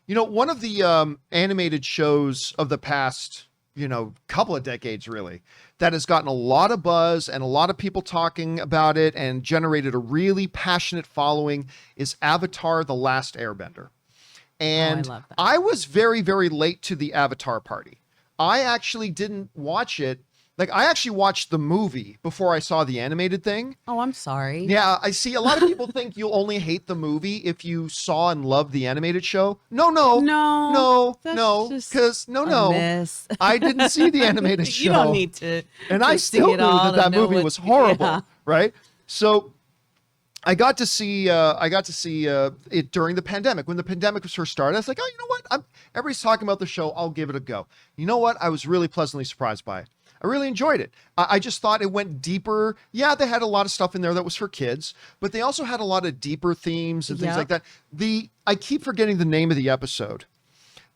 One of the animated shows of the past, couple of decades really, that has gotten a lot of buzz and a lot of people talking about it and generated a really passionate following is Avatar: The Last Airbender. And I love that. I was very, very late to the Avatar party. I actually didn't watch it. Like, I actually watched the movie before I saw the animated thing. Oh, I'm sorry. Yeah, I see a lot of people think you'll only hate the movie if you saw and loved the animated show. No, because I didn't see the animated show. You don't need to. And I still knew that movie was horrible, right? So I got to see it during the pandemic. When the pandemic was first started, I was like, oh, you know what? Everybody's talking about the show. I'll give it a go. You know what? I was really pleasantly surprised by it. I really enjoyed it. I just thought it went deeper. Yeah, they had a lot of stuff in there that was for kids, but they also had a lot of deeper themes and things like that. I keep forgetting the name of the episode,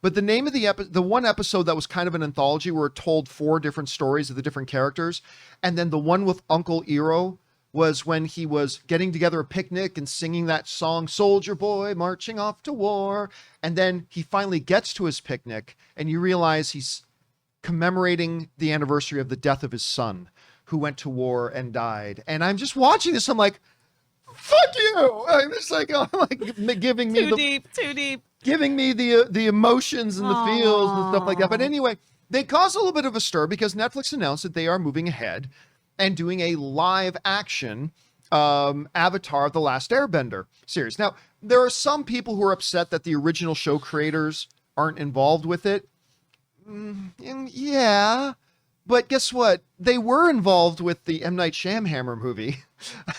but the name of the one episode that was kind of an anthology where it told 4 different stories of the different characters. And then the one with Uncle Iroh was when he was getting together a picnic and singing that song, Soldier Boy Marching Off to War. And then he finally gets to his picnic and you realize he's commemorating the anniversary of the death of his son who went to war and died. And I'm just watching this. I'm like, fuck you. I'm just like, giving me too deep, giving me the emotions and the feels and stuff like that. But anyway, they caused a little bit of a stir because Netflix announced that they are moving ahead and doing a live action Avatar: The Last Airbender series. Now, there are some people who are upset that the original show creators aren't involved with it. Yeah, but guess what? They were involved with the M. Night Shyamalan movie.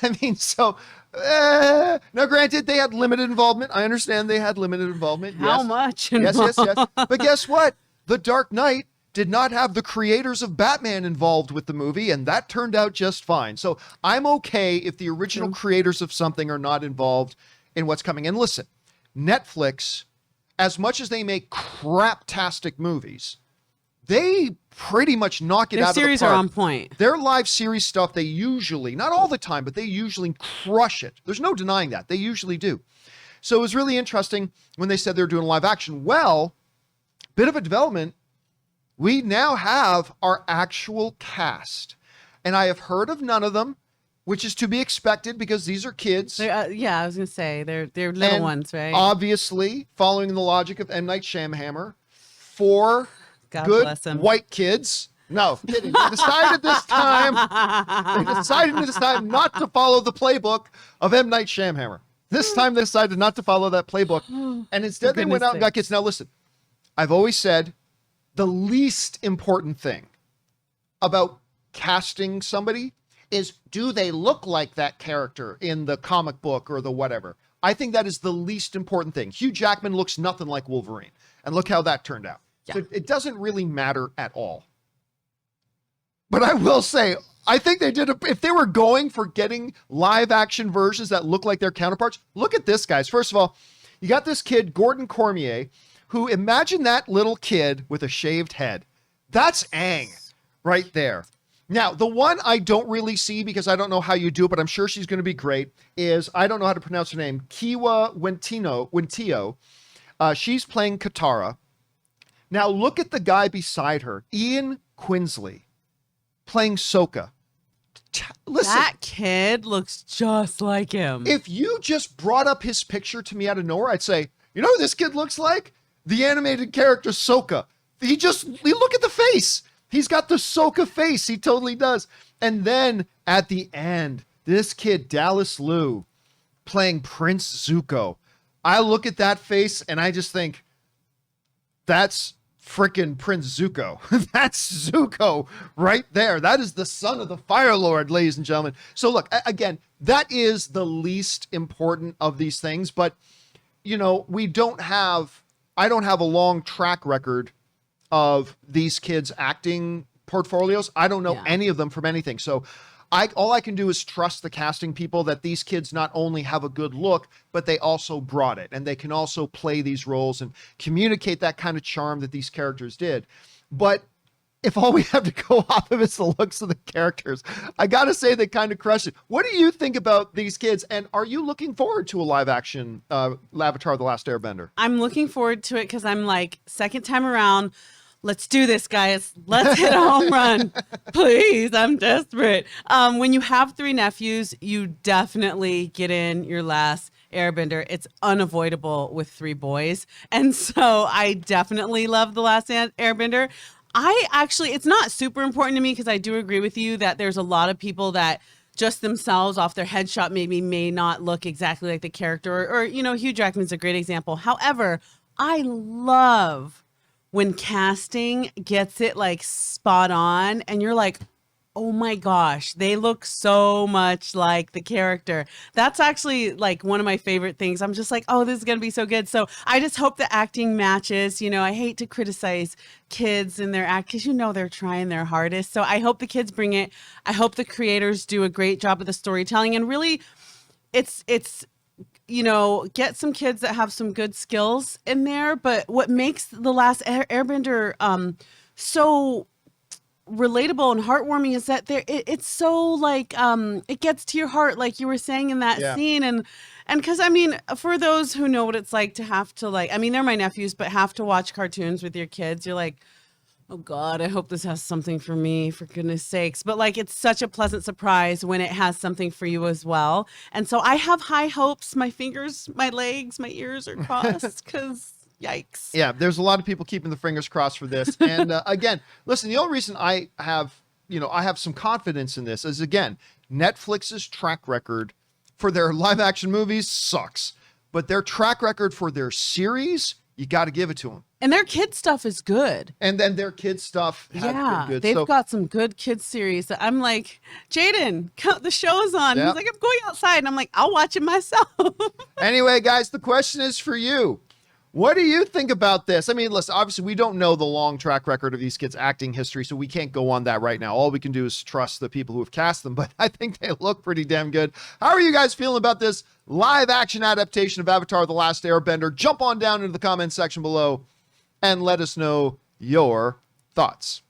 I mean, so now granted, they had limited involvement. I understand they had limited involvement. How much? Yes. But guess what? The Dark Knight did not have the creators of Batman involved with the movie, and that turned out just fine. So I'm okay if the original creators of something are not involved in what's coming. And listen, Netflix, as much as they make craptastic movies, they pretty much knock it out of the park. Their series are on point. Their live series stuff, they usually, not all the time, but they usually crush it. There's no denying that. They usually do. So it was really interesting when they said they were doing live action. Well, bit of a development. We now have our actual cast. And I have heard of none of them, which is to be expected because these are kids. I was going to say, they're little ones, right? Obviously, following the logic of M. Night Shyamalan, 4 God good bless him. white kids. No, kidding. They decided this time not to follow the playbook of M. Night Shyamalan. This time they decided not to follow that playbook. And instead they went out and got kids. Now listen, I've always said the least important thing about casting somebody is, do they look like that character in the comic book or the whatever? I think that is the least important thing. Hugh Jackman looks nothing like Wolverine. And look how that turned out. Yeah. So it doesn't really matter at all. But I will say, I think they did, if they were going for getting live action versions that look like their counterparts, look at this, guys. First of all, you got this kid, Gordon Cormier, who, imagine that little kid with a shaved head. That's Aang right there. Now, the one I don't really see because I don't know how you do it, but I'm sure she's going to be great, is, I don't know how to pronounce her name, Kiwa Wentio. She's playing Katara. Now, look at the guy beside her, Ian Quinsley, playing Sokka. Listen, that kid looks just like him. If you just brought up his picture to me out of nowhere, I'd say, you know who this kid looks like? The animated character Sokka. You look at the face. He's got the Sokka face. He totally does. And then at the end, this kid, Dallas Liu, playing Prince Zuko. I look at that face and I just think, that's frickin' Prince Zuko. That's Zuko right there. That is the son of the Fire Lord, ladies and gentlemen. So look, again, that is the least important of these things, but I don't have a long track record of these kids' acting portfolios. I don't know any of them from anything. So all I can do is trust the casting people that these kids not only have a good look, but they also brought it, and they can also play these roles and communicate that kind of charm that these characters did. But if all we have to go off of is the looks of the characters, I gotta say they kind of crushed it. What do you think about these kids? And are you looking forward to a live action Avatar: The Last Airbender? I'm looking forward to it because I'm like, second time around, let's do this, guys. Let's hit a home run. Please, I'm desperate. When you have 3 nephews, you definitely get in your Last Airbender. It's unavoidable with 3 boys. And so I definitely love The Last Airbender. It's not super important to me because I do agree with you that there's a lot of people that just themselves off their headshot maybe may not look exactly like the character or Hugh Jackman's a great example. However, I love when casting gets it like spot on and you're like, oh my gosh, they look so much like the character. That's actually like one of my favorite things. I'm just like, oh, this is going to be so good. So I just hope the acting matches. I hate to criticize kids and their act because they're trying their hardest. So I hope the kids bring it. I hope the creators do a great job of the storytelling and really it's get some kids that have some good skills in there. But what makes The Last Airbender so relatable and heartwarming is that it's so like it gets to your heart, like you were saying in that scene. And because for those who know what it's like to have to they're my nephews, but have to watch cartoons with your kids, you're like, oh God, I hope this has something for me, for goodness sakes. But it's such a pleasant surprise when it has something for you as well. And so I have high hopes. My fingers, my legs, my ears are crossed because yikes. Yeah, there's a lot of people keeping the fingers crossed for this. And again, listen, the only reason I have some confidence in this is, again, Netflix's track record for their live action movies sucks. But their track record for their series, you got to give it to them. And their kid stuff is good. And then their kid stuff has been good. They've got some good kids series. I'm like, Jaden, the show's on. Yep. He's like, I'm going outside. And I'm like, I'll watch it myself. Anyway, guys, the question is for you. What do you think about this? Listen, obviously we don't know the long track record of these kids' acting history, so we can't go on that right now. All we can do is trust the people who have cast them, but I think they look pretty damn good. How are you guys feeling about this live action adaptation of Avatar: The Last Airbender? Jump on down into the comments section below and let us know your thoughts.